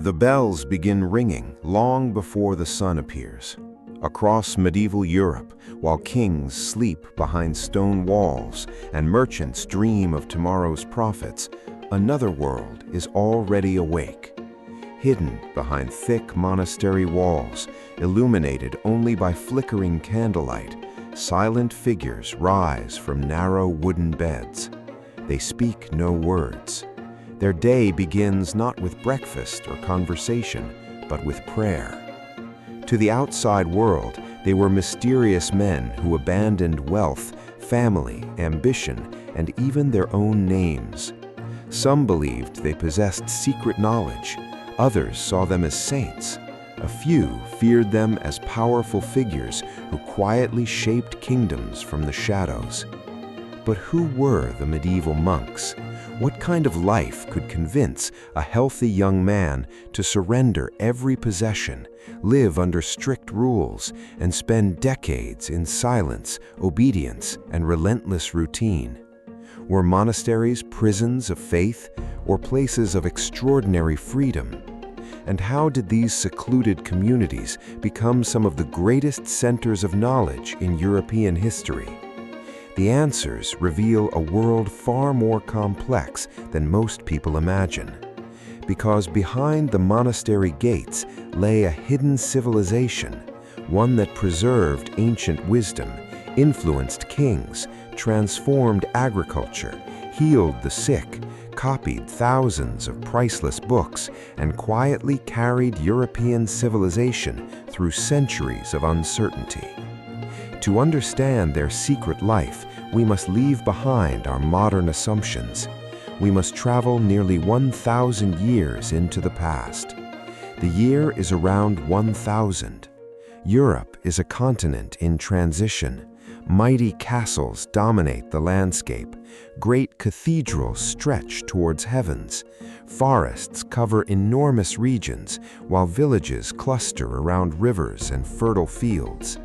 The bells begin ringing long before the sun appears. Across medieval Europe, while kings sleep behind stone walls and merchants dream of tomorrow's profits, another world is already awake. Hidden behind thick monastery walls, illuminated only by flickering candlelight, silent figures rise from narrow wooden beds. They speak no words. Their day begins not with breakfast or conversation, but with prayer. To the outside world, they were mysterious men who abandoned wealth, family, ambition, and even their own names. Some believed they possessed secret knowledge. Others saw them as saints. A few feared them as powerful figures who quietly shaped kingdoms from the shadows. But who were the medieval monks? What kind of life could convince a healthy young man to surrender every possession, live under strict rules, and spend decades in silence, obedience, and relentless routine? Were monasteries prisons of faith or places of extraordinary freedom? And how did these secluded communities become some of the greatest centers of knowledge in European history? The answers reveal a world far more complex than most people imagine. Because behind the monastery gates lay a hidden civilization, one that preserved ancient wisdom, influenced kings, transformed agriculture, healed the sick, copied thousands of priceless books, and quietly carried European civilization through centuries of uncertainty. To understand their secret life, we must leave behind our modern assumptions. We must travel nearly 1,000 years into the past. The year is around 1000. Europe is a continent in transition. Mighty castles dominate the landscape. Great cathedrals stretch towards heavens. Forests cover enormous regions, while villages cluster around rivers and fertile fields.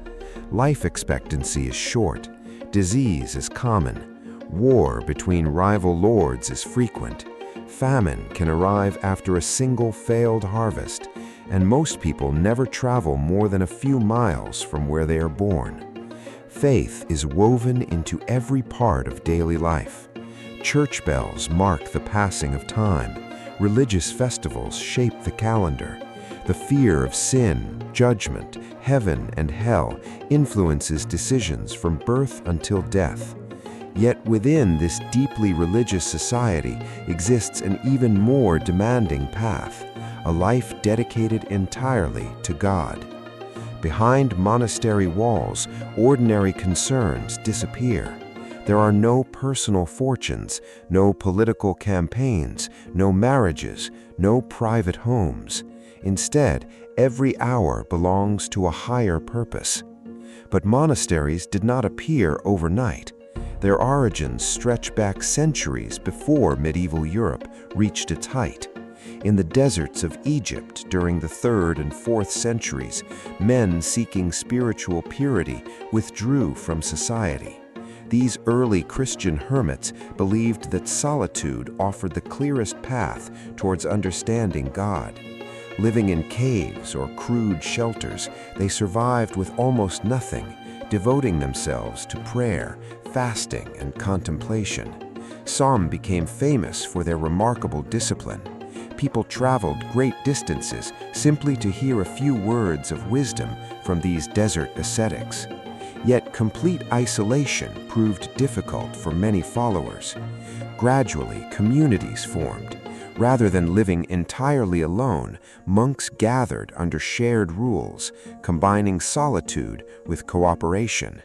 Life expectancy is short, disease is common, war between rival lords is frequent, famine can arrive after a single failed harvest, and most people never travel more than a few miles from where they are born. Faith is woven into every part of daily life. Church bells mark the passing of time. Religious festivals shape the calendar. The fear of sin, judgment, heaven, and hell influences decisions from birth until death. Yet within this deeply religious society exists an even more demanding path, a life dedicated entirely to God. Behind monastery walls, ordinary concerns disappear. There are no personal fortunes, no political campaigns, no marriages, no private homes. Instead, every hour belongs to a higher purpose. But monasteries did not appear overnight. Their origins stretch back centuries before medieval Europe reached its height. In the deserts of Egypt during the 3rd and 4th centuries, men seeking spiritual purity withdrew from society. These early Christian hermits believed that solitude offered the clearest path towards understanding God. Living in caves or crude shelters, they survived with almost nothing, devoting themselves to prayer, fasting, and contemplation. Some became famous for their remarkable discipline. People traveled great distances simply to hear a few words of wisdom from these desert ascetics. Yet complete isolation proved difficult for many followers. Gradually, communities formed. Rather than living entirely alone, monks gathered under shared rules, combining solitude with cooperation.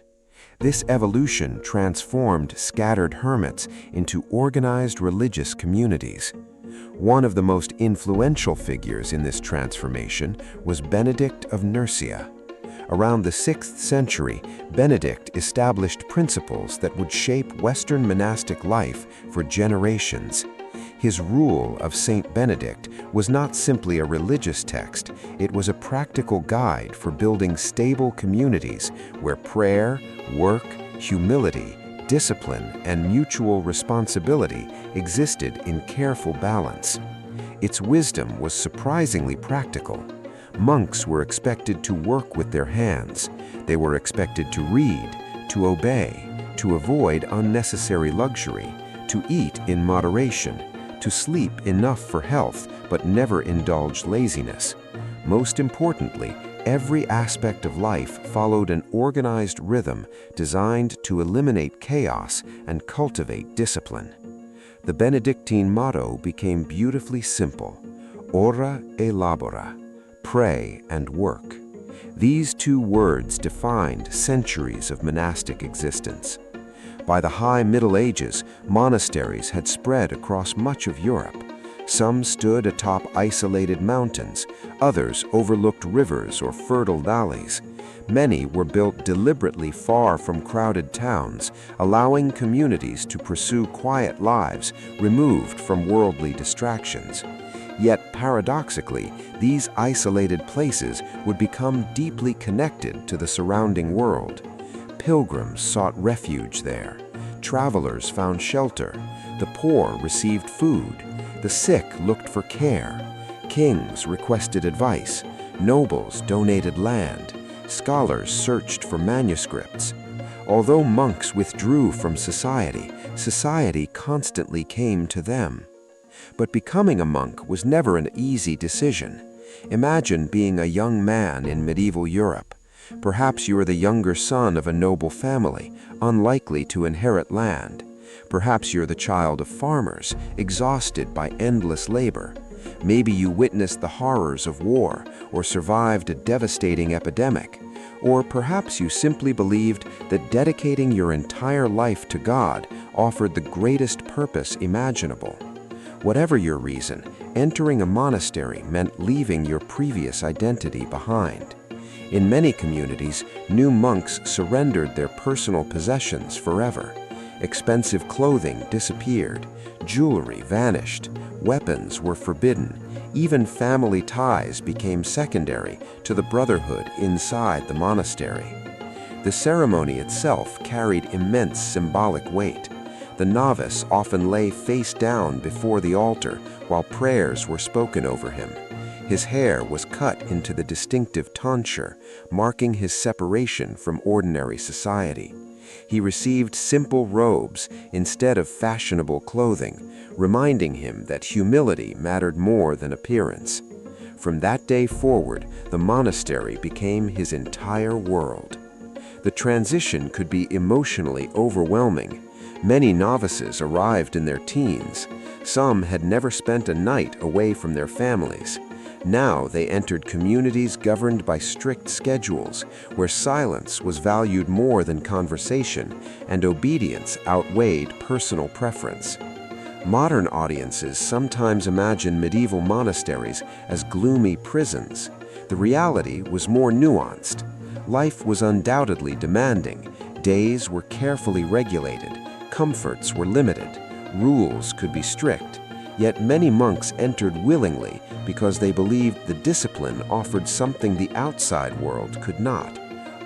This evolution transformed scattered hermits into organized religious communities. One of the most influential figures in this transformation was Benedict of Nursia. Around the 6th century, Benedict established principles that would shape Western monastic life for generations. His Rule of Saint Benedict was not simply a religious text, it was a practical guide for building stable communities where prayer, work, humility, discipline, and mutual responsibility existed in careful balance. Its wisdom was surprisingly practical. Monks were expected to work with their hands. They were expected to read, to obey, to avoid unnecessary luxury, to eat in moderation, to sleep enough for health, but never indulge laziness. Most importantly, every aspect of life followed an organized rhythm designed to eliminate chaos and cultivate discipline. The Benedictine motto became beautifully simple: ora e labora, pray and work. These two words defined centuries of monastic existence. By the High Middle Ages, monasteries had spread across much of Europe. Some stood atop isolated mountains, others overlooked rivers or fertile valleys. Many were built deliberately far from crowded towns, allowing communities to pursue quiet lives removed from worldly distractions. Yet, paradoxically, these isolated places would become deeply connected to the surrounding world. Pilgrims sought refuge there. Travelers found shelter. The poor received food. The sick looked for care. Kings requested advice. Nobles donated land. Scholars searched for manuscripts. Although monks withdrew from society, society constantly came to them. But becoming a monk was never an easy decision. Imagine being a young man in medieval Europe. Perhaps you are the younger son of a noble family, unlikely to inherit land. Perhaps you're the child of farmers, exhausted by endless labor. Maybe you witnessed the horrors of war or survived a devastating epidemic. Or perhaps you simply believed that dedicating your entire life to God offered the greatest purpose imaginable. Whatever your reason, entering a monastery meant leaving your previous identity behind. In many communities, new monks surrendered their personal possessions forever. Expensive clothing disappeared, jewelry vanished, weapons were forbidden, even family ties became secondary to the brotherhood inside the monastery. The ceremony itself carried immense symbolic weight. The novice often lay face down before the altar while prayers were spoken over him. His hair was cut into the distinctive tonsure, marking his separation from ordinary society. He received simple robes instead of fashionable clothing, reminding him that humility mattered more than appearance. From that day forward, the monastery became his entire world. The transition could be emotionally overwhelming. Many novices arrived in their teens. Some had never spent a night away from their families. Now they entered communities governed by strict schedules, where silence was valued more than conversation and obedience outweighed personal preference. Modern audiences sometimes imagine medieval monasteries as gloomy prisons. The reality was more nuanced. Life was undoubtedly demanding. Days were carefully regulated. Comforts were limited. Rules could be strict. Yet many monks entered willingly because they believed the discipline offered something the outside world could not: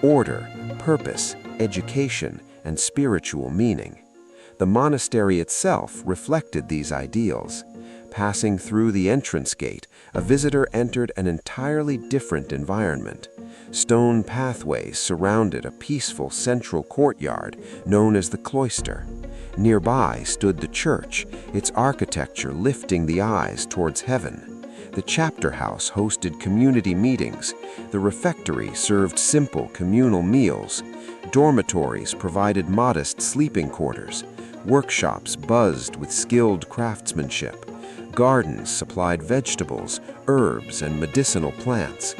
order, purpose, education, and spiritual meaning. The monastery itself reflected these ideals. Passing through the entrance gate, a visitor entered an entirely different environment. Stone pathways surrounded a peaceful central courtyard known as the cloister. Nearby stood the church, its architecture lifting the eyes towards heaven. The chapter house hosted community meetings. The refectory served simple communal meals. Dormitories provided modest sleeping quarters. Workshops buzzed with skilled craftsmanship. Gardens supplied vegetables, herbs, and medicinal plants.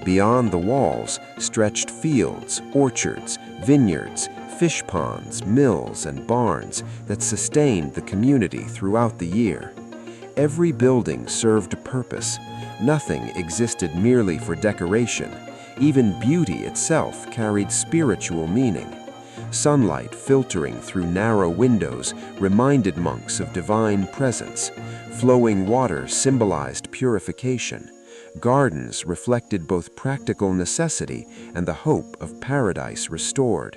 Beyond the walls stretched fields, orchards, vineyards, fish ponds, mills, and barns that sustained the community throughout the year. Every building served a purpose. Nothing existed merely for decoration. Even beauty itself carried spiritual meaning. Sunlight filtering through narrow windows reminded monks of divine presence. Flowing water symbolized purification. Gardens reflected both practical necessity and the hope of paradise restored.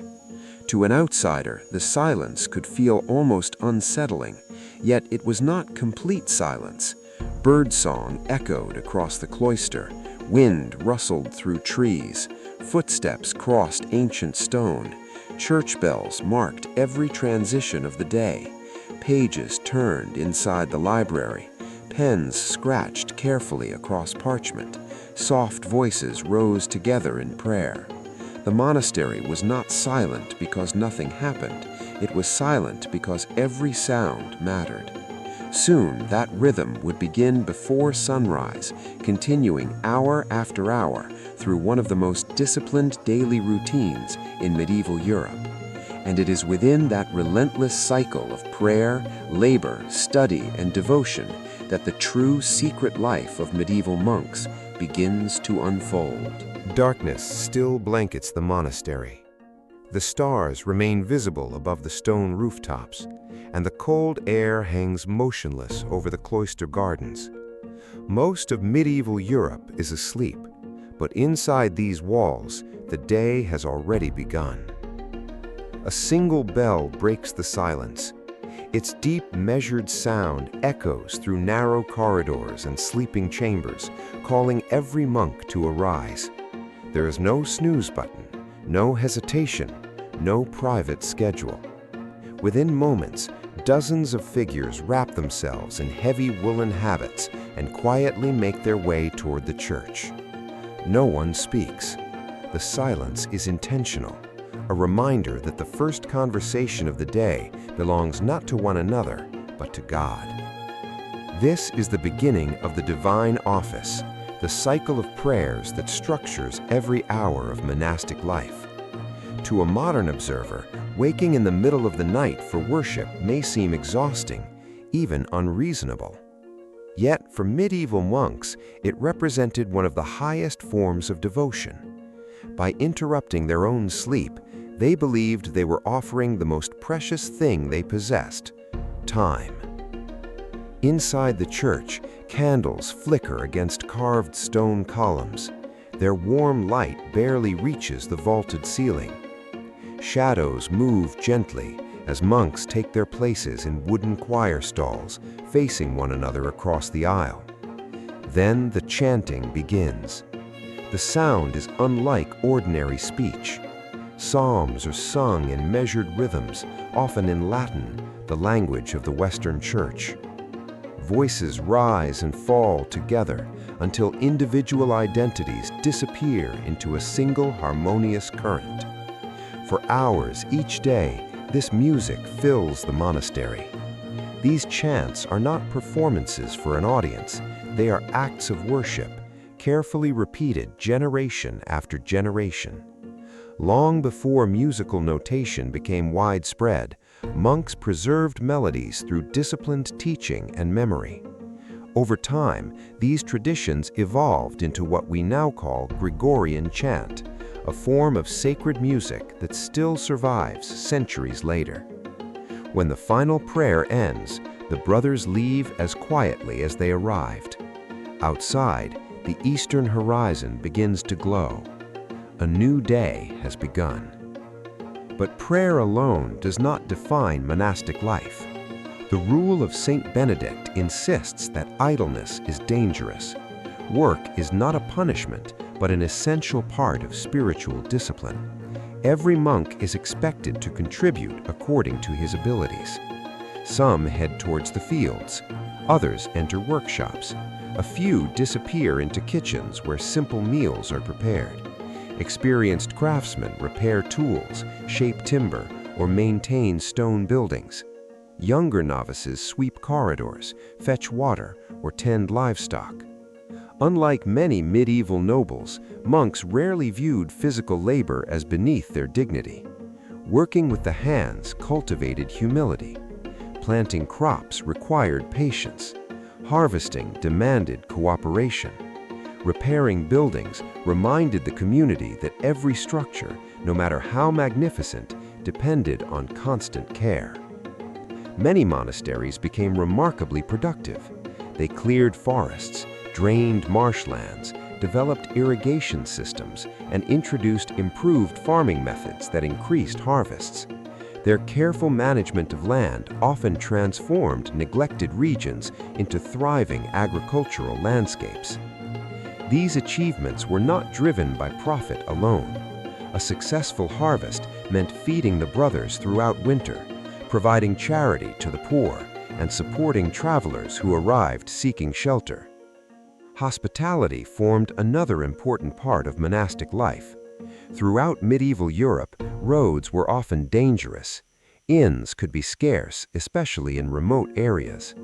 To an outsider, the silence could feel almost unsettling, yet it was not complete silence. Birdsong echoed across the cloister, wind rustled through trees, footsteps crossed ancient stone, church bells marked every transition of the day, pages turned inside the library, pens scratched carefully across parchment, soft voices rose together in prayer. The monastery was not silent because nothing happened. It was silent because every sound mattered. Soon, that rhythm would begin before sunrise, continuing hour after hour through one of the most disciplined daily routines in medieval Europe. And it is within that relentless cycle of prayer, labor, study, and devotion that the true secret life of medieval monks begins to unfold. Darkness still blankets the monastery. The stars remain visible above the stone rooftops, and the cold air hangs motionless over the cloister gardens. Most of medieval Europe is asleep, but inside these walls, the day has already begun. A single bell breaks the silence. Its deep, measured sound echoes through narrow corridors and sleeping chambers, calling every monk to arise. There is no snooze button, no hesitation, no private schedule. Within moments, dozens of figures wrap themselves in heavy woolen habits and quietly make their way toward the church. No one speaks. The silence is intentional, a reminder that the first conversation of the day belongs not to one another, but to God. This is the beginning of the divine office, the cycle of prayers that structures every hour of monastic life. To a modern observer, waking in the middle of the night for worship may seem exhausting, even unreasonable. Yet, for medieval monks, it represented one of the highest forms of devotion. By interrupting their own sleep, they believed they were offering the most precious thing they possessed: time. Inside the church, candles flicker against carved stone columns. Their warm light barely reaches the vaulted ceiling. Shadows move gently as monks take their places in wooden choir stalls, facing one another across the aisle. Then the chanting begins. The sound is unlike ordinary speech. Psalms are sung in measured rhythms, often in Latin, the language of the Western Church. Voices rise and fall together until individual identities disappear into a single harmonious current. For hours each day, this music fills the monastery. These chants are not performances for an audience. They are acts of worship, carefully repeated generation after generation. Long before musical notation became widespread, monks preserved melodies through disciplined teaching and memory. Over time, these traditions evolved into what we now call Gregorian chant, a form of sacred music that still survives centuries later. When the final prayer ends, the brothers leave as quietly as they arrived. Outside, the eastern horizon begins to glow. A new day has begun. But prayer alone does not define monastic life. The rule of Saint Benedict insists that idleness is dangerous. Work is not a punishment, but an essential part of spiritual discipline. Every monk is expected to contribute according to his abilities. Some head towards the fields, others enter workshops. A few disappear into kitchens where simple meals are prepared. Experienced craftsmen repair tools, shape timber, or maintain stone buildings. Younger novices sweep corridors, fetch water, or tend livestock. Unlike many medieval nobles, monks rarely viewed physical labor as beneath their dignity. Working with the hands cultivated humility. Planting crops required patience. Harvesting demanded cooperation. Repairing buildings reminded the community that every structure, no matter how magnificent, depended on constant care. Many monasteries became remarkably productive. They cleared forests, drained marshlands, developed irrigation systems, and introduced improved farming methods that increased harvests. Their careful management of land often transformed neglected regions into thriving agricultural landscapes. These achievements were not driven by profit alone. A successful harvest meant feeding the brothers throughout winter, providing charity to the poor, and supporting travelers who arrived seeking shelter. Hospitality formed another important part of monastic life. Throughout medieval Europe, roads were often dangerous. Inns could be scarce, especially in remote areas.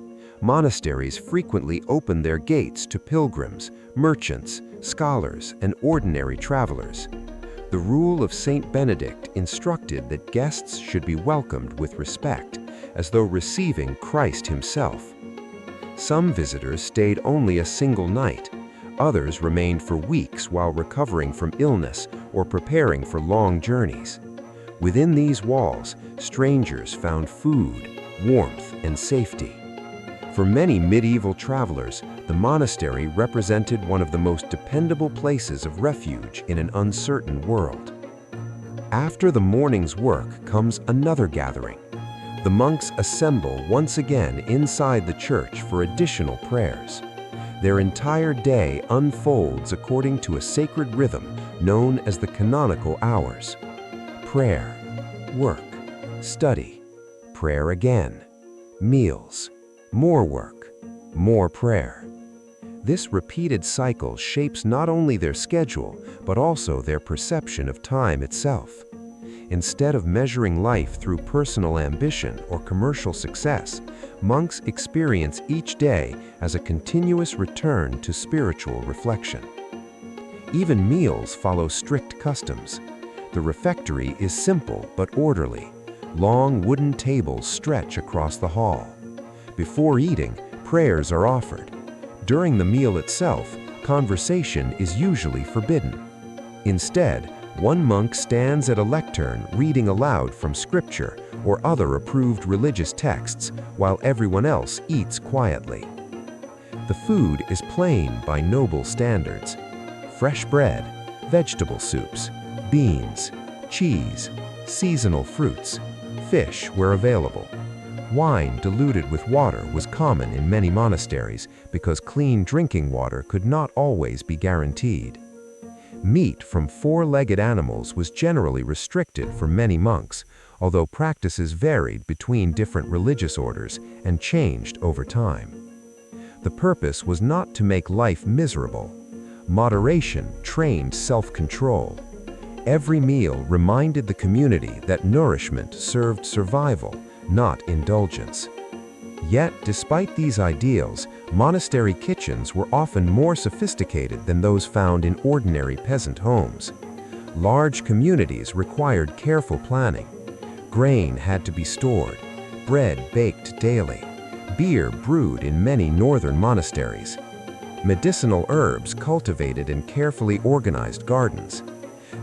Monasteries frequently opened their gates to pilgrims, merchants, scholars, and ordinary travelers. The rule of Saint Benedict instructed that guests should be welcomed with respect, as though receiving Christ himself. Some visitors stayed only a single night. Others remained for weeks while recovering from illness or preparing for long journeys. Within these walls, strangers found food, warmth, and safety. For many medieval travelers, the monastery represented one of the most dependable places of refuge in an uncertain world. After the morning's work comes another gathering. The monks assemble once again inside the church for additional prayers. Their entire day unfolds according to a sacred rhythm known as the canonical hours. Prayer, work, study, prayer again, meals, more work, more prayer. This repeated cycle shapes not only their schedule, but also their perception of time itself. Instead of measuring life through personal ambition or commercial success, monks experience each day as a continuous return to spiritual reflection. Even meals follow strict customs. The refectory is simple but orderly. Long wooden tables stretch across the hall. Before eating, prayers are offered. During the meal itself, conversation is usually forbidden. Instead, one monk stands at a lectern reading aloud from scripture or other approved religious texts while everyone else eats quietly. The food is plain by noble standards. Fresh bread, vegetable soups, beans, cheese, seasonal fruits, fish where available. Wine diluted with water was common in many monasteries because clean drinking water could not always be guaranteed. Meat from four-legged animals was generally restricted for many monks, although practices varied between different religious orders and changed over time. The purpose was not to make life miserable. Moderation trained self-control. Every meal reminded the community that nourishment served survival, not indulgence. Yet, despite these ideals, monastery kitchens were often more sophisticated than those found in ordinary peasant homes. Large communities required careful planning. Grain had to be stored, bread baked daily, beer brewed in many northern monasteries, medicinal herbs cultivated in carefully organized gardens.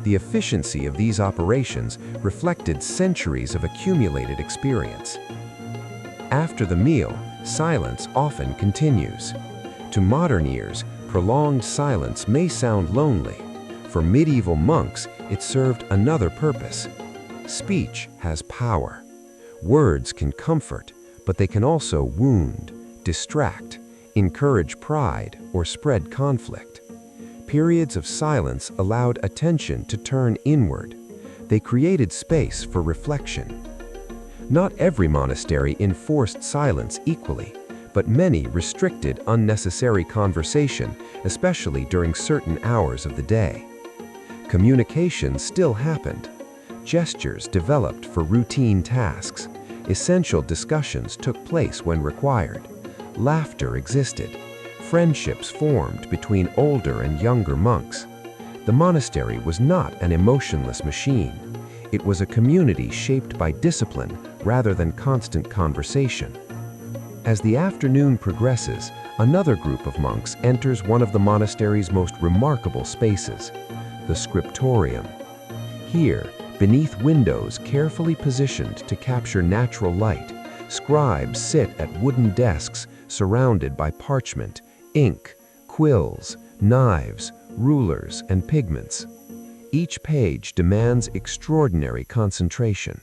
The efficiency of these operations reflected centuries of accumulated experience. After the meal, silence often continues. To modern ears, prolonged silence may sound lonely. For medieval monks, it served another purpose. Speech has power. Words can comfort, but they can also wound, distract, encourage pride, or spread conflict. Periods of silence allowed attention to turn inward. They created space for reflection. Not every monastery enforced silence equally, but many restricted unnecessary conversation, especially during certain hours of the day. Communication still happened. Gestures developed for routine tasks. Essential discussions took place when required. Laughter existed. Friendships formed between older and younger monks. The monastery was not an emotionless machine. It was a community shaped by discipline rather than constant conversation. As the afternoon progresses, another group of monks enters one of the monastery's most remarkable spaces, the scriptorium. Here, beneath windows carefully positioned to capture natural light, scribes sit at wooden desks surrounded by parchment, ink, quills, knives, rulers, and pigments. Each page demands extraordinary concentration.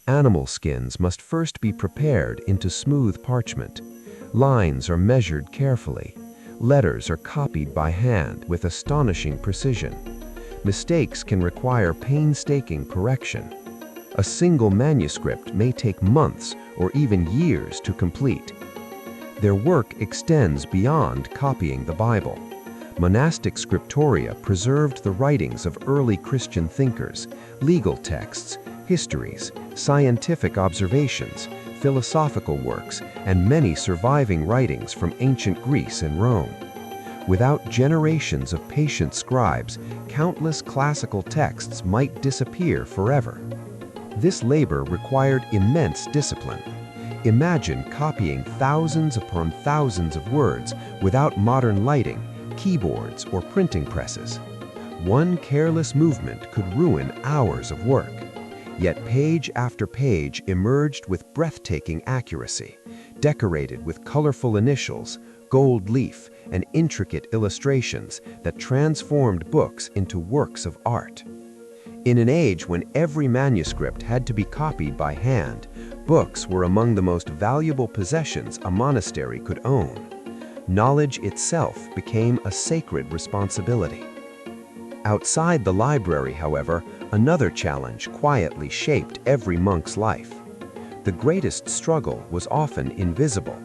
Animal skins must first be prepared into smooth parchment. Lines are measured carefully. Letters are copied by hand with astonishing precision. Mistakes can require painstaking correction. A single manuscript may take months or even years to complete. Their work extends beyond copying the Bible. Monastic scriptoria preserved the writings of early Christian thinkers, legal texts, histories, scientific observations, philosophical works, and many surviving writings from ancient Greece and Rome. Without generations of patient scribes, countless classical texts might disappear forever. This labor required immense discipline. Imagine copying thousands upon thousands of words without modern lighting, keyboards, or printing presses. One careless movement could ruin hours of work. Yet page after page emerged with breathtaking accuracy, decorated with colorful initials, gold leaf, and intricate illustrations that transformed books into works of art. In an age when every manuscript had to be copied by hand, books were among the most valuable possessions a monastery could own. Knowledge itself became a sacred responsibility. Outside the library, however, another challenge quietly shaped every monk's life. The greatest struggle was often invisible.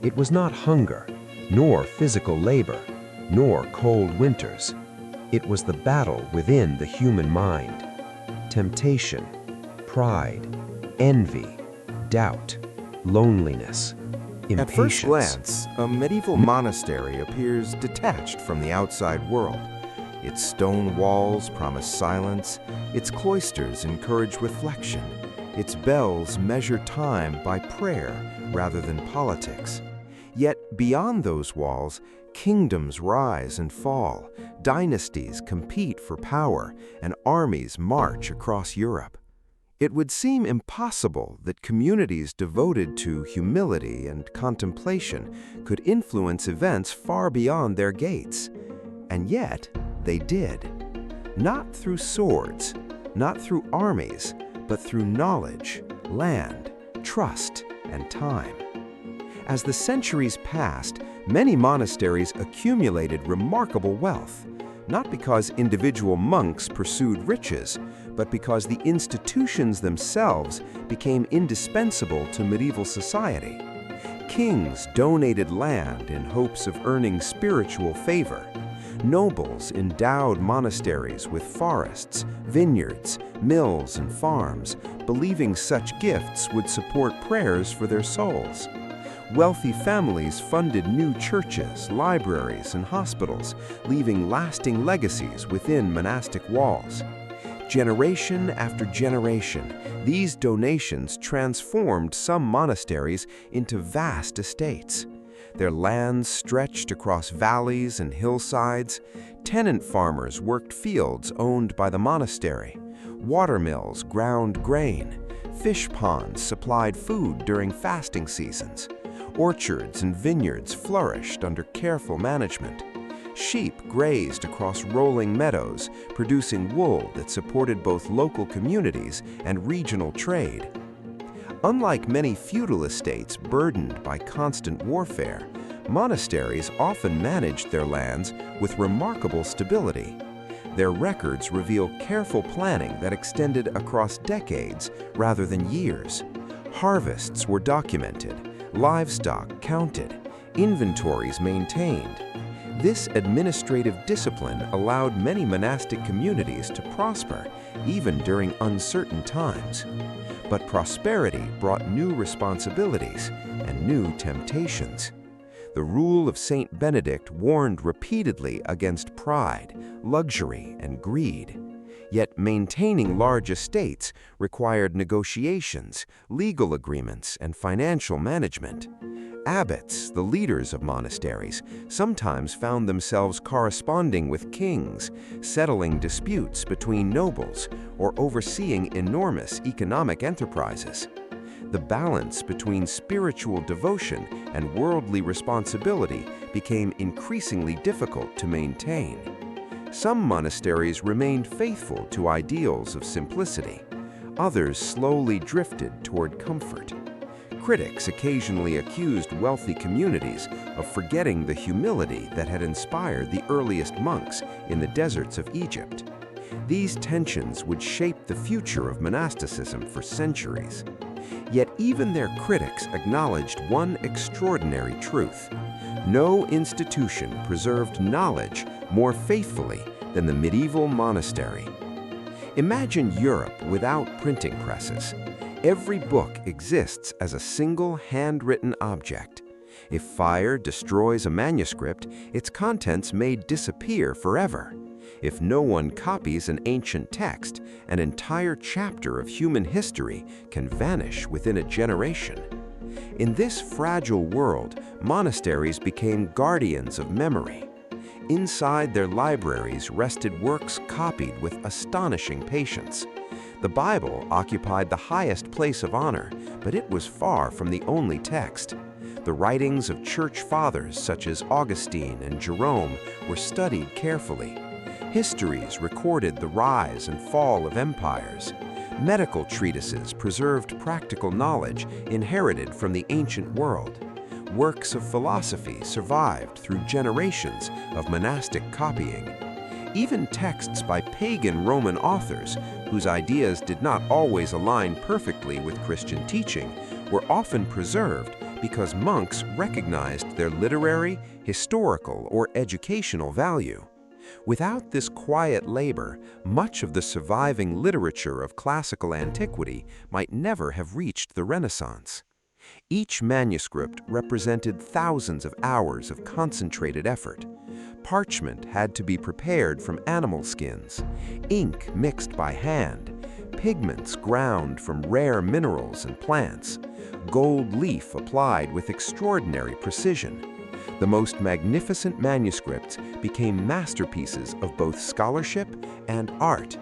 It was not hunger, nor physical labor, nor cold winters. It was the battle within the human mind. Temptation, pride, envy, doubt, loneliness, impatience. At first glance, a medieval monastery appears detached from the outside world. Its stone walls promise silence, its cloisters encourage reflection, its bells measure time by prayer rather than politics. Yet beyond those walls, kingdoms rise and fall, dynasties compete for power, and armies march across Europe. It would seem impossible that communities devoted to humility and contemplation could influence events far beyond their gates. And yet, they did. Not through swords, not through armies, but through knowledge, land, trust, and time. As the centuries passed, many monasteries accumulated remarkable wealth, not because individual monks pursued riches, but because the institutions themselves became indispensable to medieval society. Kings donated land in hopes of earning spiritual favor. Nobles endowed monasteries with forests, vineyards, mills, and farms, believing such gifts would support prayers for their souls. Wealthy families funded new churches, libraries, and hospitals, leaving lasting legacies within monastic walls. Generation after generation, these donations transformed some monasteries into vast estates. Their lands stretched across valleys and hillsides. Tenant farmers worked fields owned by the monastery. Watermills ground grain. Fish ponds supplied food during fasting seasons. Orchards and vineyards flourished under careful management. Sheep grazed across rolling meadows, producing wool that supported both local communities and regional trade. Unlike many feudal estates burdened by constant warfare, monasteries often managed their lands with remarkable stability. Their records reveal careful planning that extended across decades rather than years. Harvests were documented, livestock counted, inventories maintained. This administrative discipline allowed many monastic communities to prosper, even during uncertain times. But prosperity brought new responsibilities and new temptations. The rule of Saint Benedict warned repeatedly against pride, luxury, and greed. Yet maintaining large estates required negotiations, legal agreements, and financial management. Abbots, the leaders of monasteries, sometimes found themselves corresponding with kings, settling disputes between nobles, or overseeing enormous economic enterprises. The balance between spiritual devotion and worldly responsibility became increasingly difficult to maintain. Some monasteries remained faithful to ideals of simplicity. Others slowly drifted toward comfort. Critics occasionally accused wealthy communities of forgetting the humility that had inspired the earliest monks in the deserts of Egypt. These tensions would shape the future of monasticism for centuries. Yet even their critics acknowledged one extraordinary truth. No institution preserved knowledge more faithfully than the medieval monastery. Imagine Europe without printing presses. Every book exists as a single handwritten object. If fire destroys a manuscript, its contents may disappear forever. If no one copies an ancient text, an entire chapter of human history can vanish within a generation. In this fragile world, monasteries became guardians of memory. Inside their libraries rested works copied with astonishing patience. The Bible occupied the highest place of honor, but it was far from the only text. The writings of church fathers such as Augustine and Jerome were studied carefully. Histories recorded the rise and fall of empires. Medical treatises preserved practical knowledge inherited from the ancient world. Works of philosophy survived through generations of monastic copying. Even texts by pagan Roman authors, whose ideas did not always align perfectly with Christian teaching, were often preserved because monks recognized their literary, historical, or educational value. Without this quiet labor, much of the surviving literature of classical antiquity might never have reached the Renaissance. Each manuscript represented thousands of hours of concentrated effort. Parchment had to be prepared from animal skins, ink mixed by hand, pigments ground from rare minerals and plants, gold leaf applied with extraordinary precision. The most magnificent manuscripts became masterpieces of both scholarship and art.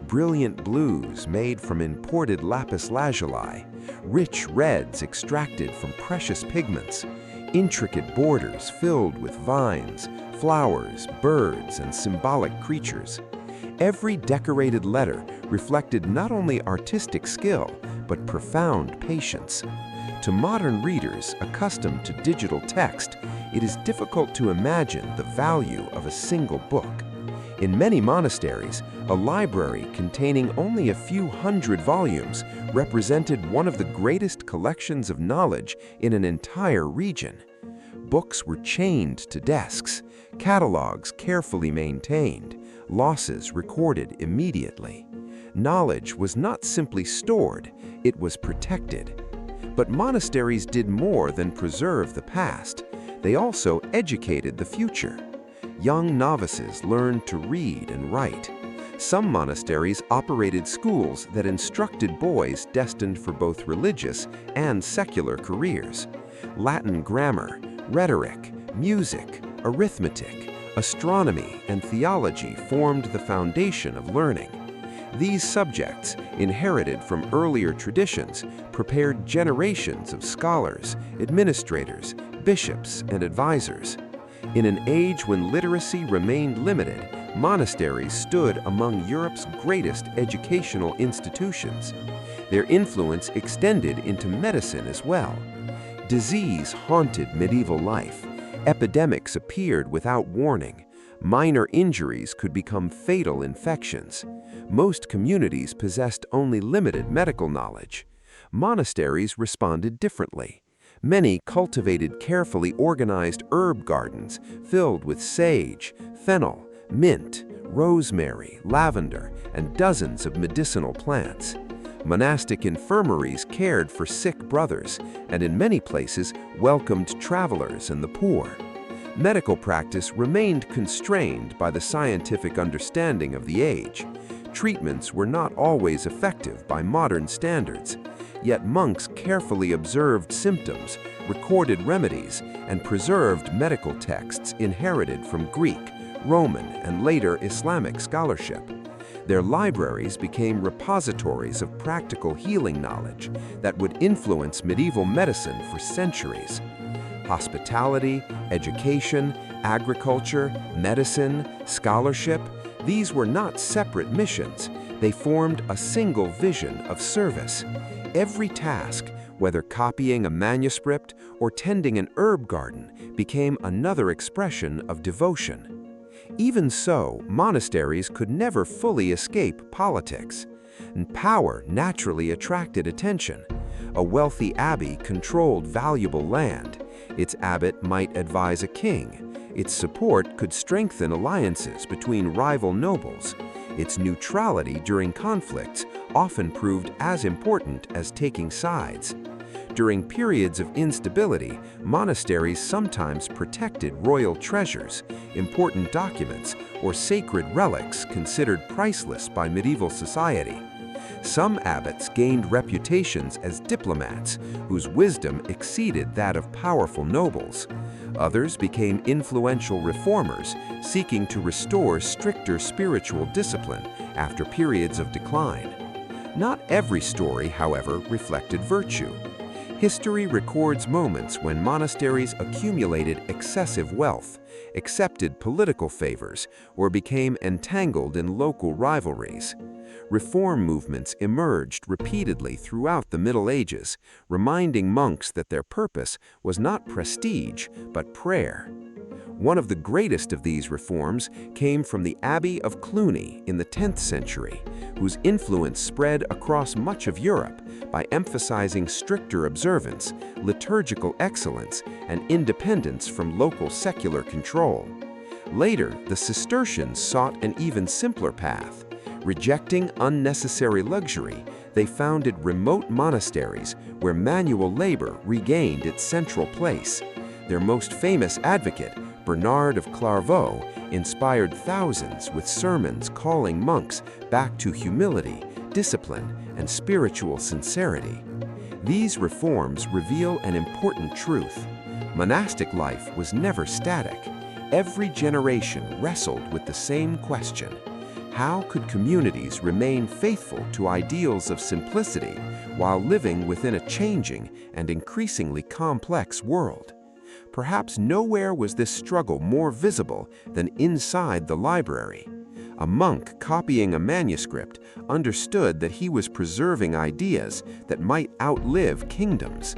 Brilliant blues made from imported lapis lazuli, rich reds extracted from precious pigments, intricate borders filled with vines, flowers, birds, and symbolic creatures. Every decorated letter reflected not only artistic skill, but profound patience. To modern readers accustomed to digital text, it is difficult to imagine the value of a single book. In many monasteries, a library containing only a few hundred volumes represented one of the greatest collections of knowledge in an entire region. Books were chained to desks, catalogs carefully maintained, losses recorded immediately. Knowledge was not simply stored, it was protected. But monasteries did more than preserve the past. They also educated the future. Young novices learned to read and write. Some monasteries operated schools that instructed boys destined for both religious and secular careers. Latin grammar, rhetoric, music, arithmetic, astronomy, and theology formed the foundation of learning. These subjects, inherited from earlier traditions, prepared generations of scholars, administrators, bishops, and advisors. In an age when literacy remained limited, monasteries stood among Europe's greatest educational institutions. Their influence extended into medicine as well. Disease haunted medieval life. Epidemics appeared without warning. Minor injuries could become fatal infections. Most communities possessed only limited medical knowledge. Monasteries responded differently. Many cultivated carefully organized herb gardens filled with sage, fennel, mint, rosemary, lavender, and dozens of medicinal plants. Monastic infirmaries cared for sick brothers, and in many places welcomed travelers and the poor. Medical practice remained constrained by the scientific understanding of the age. Treatments were not always effective by modern standards, yet monks carefully observed symptoms, recorded remedies, and preserved medical texts inherited from Greek, Roman, and later Islamic scholarship. Their libraries became repositories of practical healing knowledge that would influence medieval medicine for centuries. Hospitality, education, agriculture, medicine, scholarship, these were not separate missions. They formed a single vision of service. Every task, whether copying a manuscript or tending an herb garden, became another expression of devotion. Even so, monasteries could never fully escape politics, and power naturally attracted attention. A wealthy abbey controlled valuable land. Its abbot might advise a king. Its support could strengthen alliances between rival nobles. Its neutrality during conflicts often proved as important as taking sides. During periods of instability, monasteries sometimes protected royal treasures, important documents, or sacred relics considered priceless by medieval society. Some abbots gained reputations as diplomats, whose wisdom exceeded that of powerful nobles. Others became influential reformers, seeking to restore stricter spiritual discipline after periods of decline. Not every story, however, reflected virtue. History records moments when monasteries accumulated excessive wealth, accepted political favors, or became entangled in local rivalries. Reform movements emerged repeatedly throughout the Middle Ages, reminding monks that their purpose was not prestige, but prayer. One of the greatest of these reforms came from the Abbey of Cluny in the 10th century, whose influence spread across much of Europe by emphasizing stricter observance, liturgical excellence, and independence from local secular control. Later, the Cistercians sought an even simpler path. Rejecting unnecessary luxury, they founded remote monasteries where manual labor regained its central place. Their most famous advocate, Bernard of Clairvaux, inspired thousands with sermons calling monks back to humility, discipline, and spiritual sincerity. These reforms reveal an important truth. Monastic life was never static. Every generation wrestled with the same question: how could communities remain faithful to ideals of simplicity while living within a changing and increasingly complex world? Perhaps nowhere was this struggle more visible than inside the library. A monk copying a manuscript understood that he was preserving ideas that might outlive kingdoms.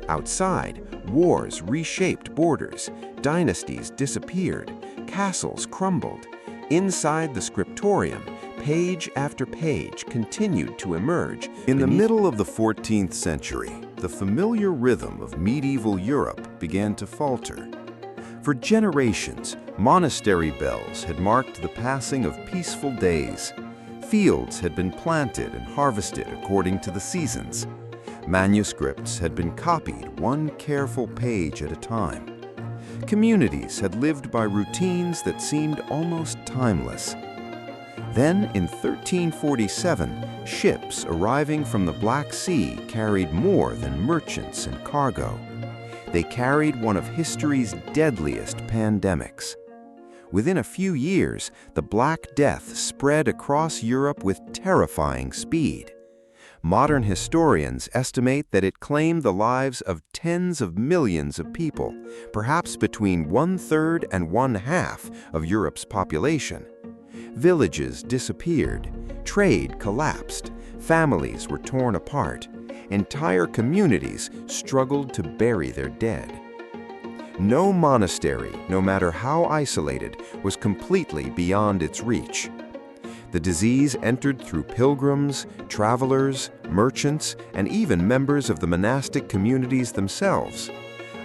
Outside, wars reshaped borders, dynasties disappeared, castles crumbled. Inside the scriptorium, page after page continued to emerge. In the middle of the 14th century, the familiar rhythm of medieval Europe began to falter. For generations, monastery bells had marked the passing of peaceful days. Fields had been planted and harvested according to the seasons. Manuscripts had been copied one careful page at a time. Communities had lived by routines that seemed almost timeless. Then, in 1347, ships arriving from the Black Sea carried more than merchants and cargo. They carried one of history's deadliest pandemics. Within a few years, the Black Death spread across Europe with terrifying speed. Modern historians estimate that it claimed the lives of tens of millions of people, perhaps between 1/3 and 1/2 of Europe's population. Villages disappeared, trade collapsed, families were torn apart, entire communities struggled to bury their dead. No monastery, no matter how isolated, was completely beyond its reach. The disease entered through pilgrims, travelers, merchants, and even members of the monastic communities themselves.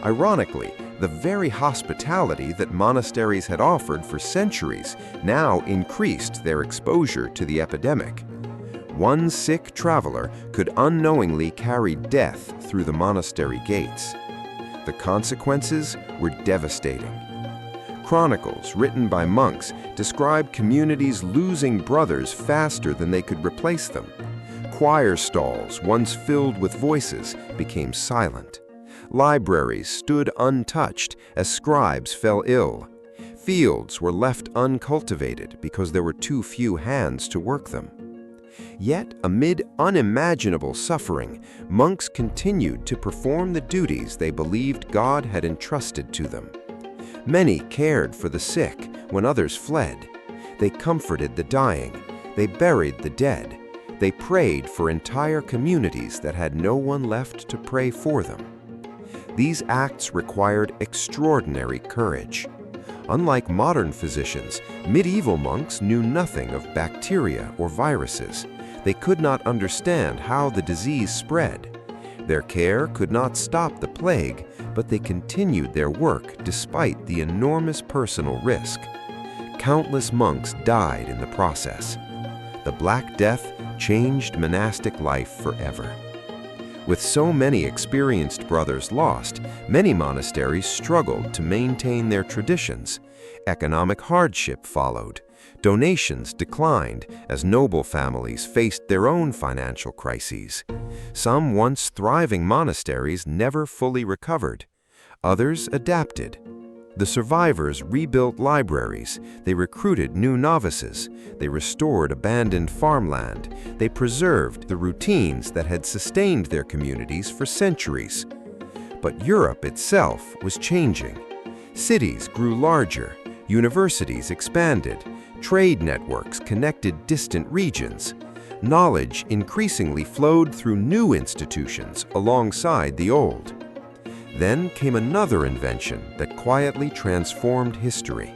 Ironically, the very hospitality that monasteries had offered for centuries now increased their exposure to the epidemic. One sick traveler could unknowingly carry death through the monastery gates. The consequences were devastating. Chronicles written by monks describe communities losing brothers faster than they could replace them. Choir stalls, once filled with voices, became silent. Libraries stood untouched as scribes fell ill. Fields were left uncultivated because there were too few hands to work them. Yet, amid unimaginable suffering, monks continued to perform the duties they believed God had entrusted to them. Many cared for the sick when others fled. They comforted the dying. They buried the dead. They prayed for entire communities that had no one left to pray for them. These acts required extraordinary courage. Unlike modern physicians, medieval monks knew nothing of bacteria or viruses. They could not understand how the disease spread. Their care could not stop the plague, but they continued their work despite the enormous personal risk. Countless monks died in the process. The Black Death changed monastic life forever. With so many experienced brothers lost, many monasteries struggled to maintain their traditions. Economic hardship followed. Donations declined as noble families faced their own financial crises. Some once thriving monasteries never fully recovered. Others adapted. The survivors rebuilt libraries, they recruited new novices, they restored abandoned farmland, they preserved the routines that had sustained their communities for centuries. But Europe itself was changing. Cities grew larger, universities expanded, trade networks connected distant regions. Knowledge increasingly flowed through new institutions alongside the old. Then came another invention that quietly transformed history.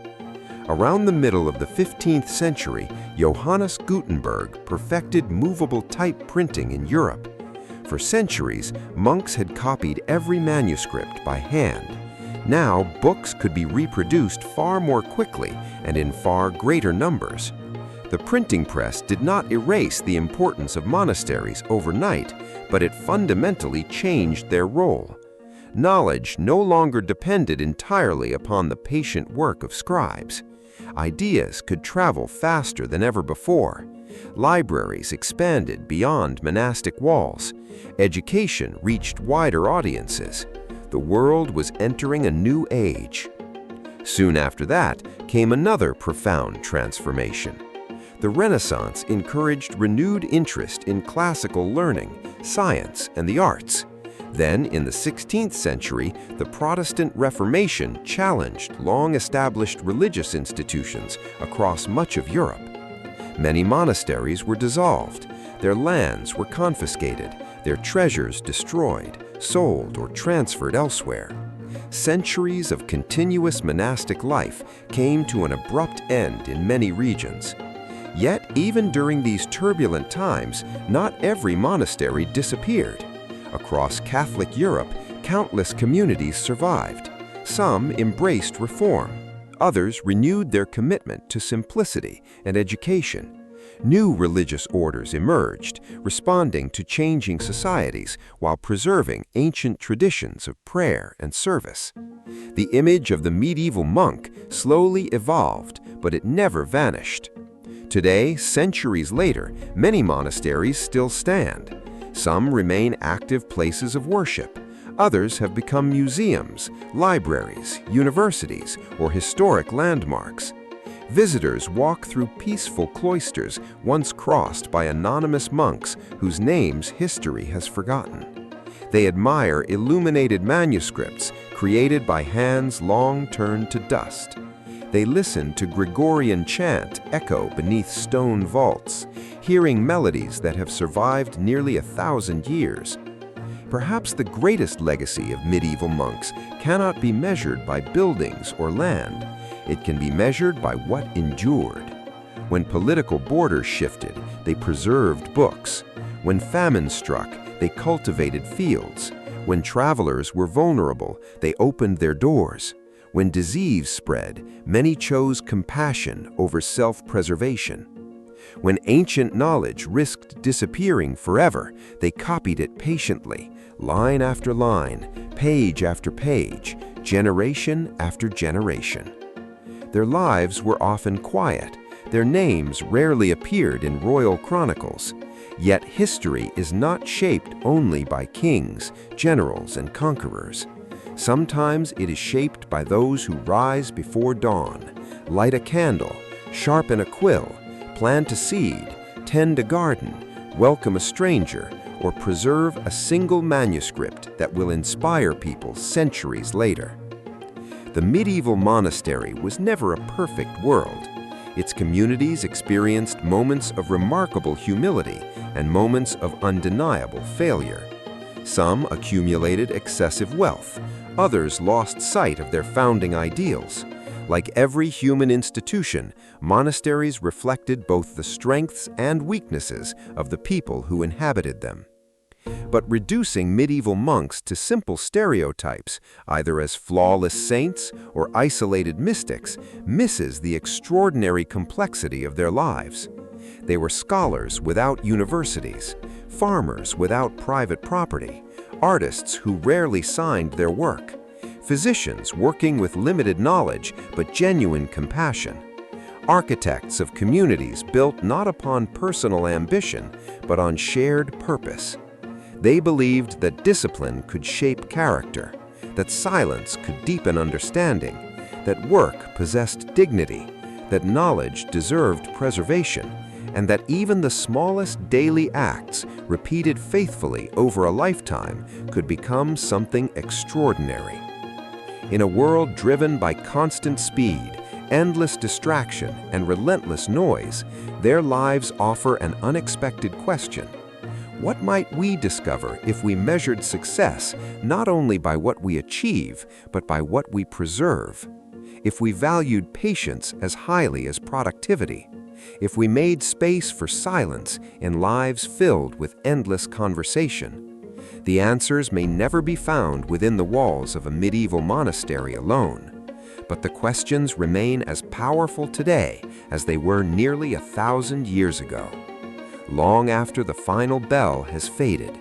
Around the middle of the 15th century, Johannes Gutenberg perfected movable type printing in Europe. For centuries, monks had copied every manuscript by hand. Now, books could be reproduced far more quickly and in far greater numbers. The printing press did not erase the importance of monasteries overnight, but it fundamentally changed their role. Knowledge no longer depended entirely upon the patient work of scribes. Ideas could travel faster than ever before. Libraries expanded beyond monastic walls. Education reached wider audiences. The world was entering a new age. Soon after that came another profound transformation. The Renaissance encouraged renewed interest in classical learning, science, and the arts. Then, in the 16th century, the Protestant Reformation challenged long-established religious institutions across much of Europe. Many monasteries were dissolved, their lands were confiscated, their treasures destroyed, sold, or transferred elsewhere. Centuries of continuous monastic life came to an abrupt end in many regions. Yet, even during these turbulent times, not every monastery disappeared. Across Catholic Europe, countless communities survived. Some embraced reform. Others renewed their commitment to simplicity and education. New religious orders emerged, responding to changing societies while preserving ancient traditions of prayer and service. The image of the medieval monk slowly evolved, but it never vanished. Today, centuries later, many monasteries still stand. Some remain active places of worship. Others have become museums, libraries, universities, or historic landmarks. Visitors walk through peaceful cloisters once crossed by anonymous monks whose names history has forgotten. They admire illuminated manuscripts created by hands long turned to dust. They listen to Gregorian chant echo beneath stone vaults, hearing melodies that have survived nearly 1,000 years. Perhaps the greatest legacy of medieval monks cannot be measured by buildings or land. It can be measured by what endured. When political borders shifted, they preserved books. When famine struck, they cultivated fields. When travelers were vulnerable, they opened their doors. When disease spread, many chose compassion over self-preservation. When ancient knowledge risked disappearing forever, they copied it patiently, line after line, page after page, generation after generation. Their lives were often quiet. Their names rarely appeared in royal chronicles. Yet history is not shaped only by kings, generals, and conquerors. Sometimes it is shaped by those who rise before dawn, light a candle, sharpen a quill, plant a seed, tend a garden, welcome a stranger, or preserve a single manuscript that will inspire people centuries later. The medieval monastery was never a perfect world. Its communities experienced moments of remarkable humility and moments of undeniable failure. Some accumulated excessive wealth, others lost sight of their founding ideals. Like every human institution, monasteries reflected both the strengths and weaknesses of the people who inhabited them. But reducing medieval monks to simple stereotypes, either as flawless saints or isolated mystics, misses the extraordinary complexity of their lives. They were scholars without universities, farmers without private property, artists who rarely signed their work, physicians working with limited knowledge but genuine compassion, architects of communities built not upon personal ambition but on shared purpose. They believed that discipline could shape character, that silence could deepen understanding, that work possessed dignity, that knowledge deserved preservation, and that even the smallest daily acts, repeated faithfully over a lifetime, could become something extraordinary. In a world driven by constant speed, endless distraction, and relentless noise, their lives offer an unexpected question. What might we discover if we measured success not only by what we achieve, but by what we preserve? If we valued patience as highly as productivity? If we made space for silence in lives filled with endless conversation? The answers may never be found within the walls of a medieval monastery alone. But the questions remain as powerful today as they were nearly 1,000 years ago. Long after the final bell has faded,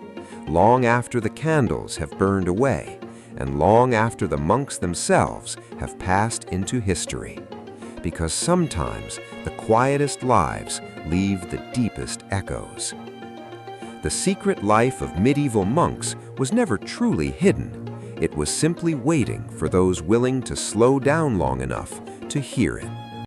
long after the candles have burned away, and long after the monks themselves have passed into history. Because sometimes the quietest lives leave the deepest echoes. The secret life of medieval monks was never truly hidden. It was simply waiting for those willing to slow down long enough to hear it.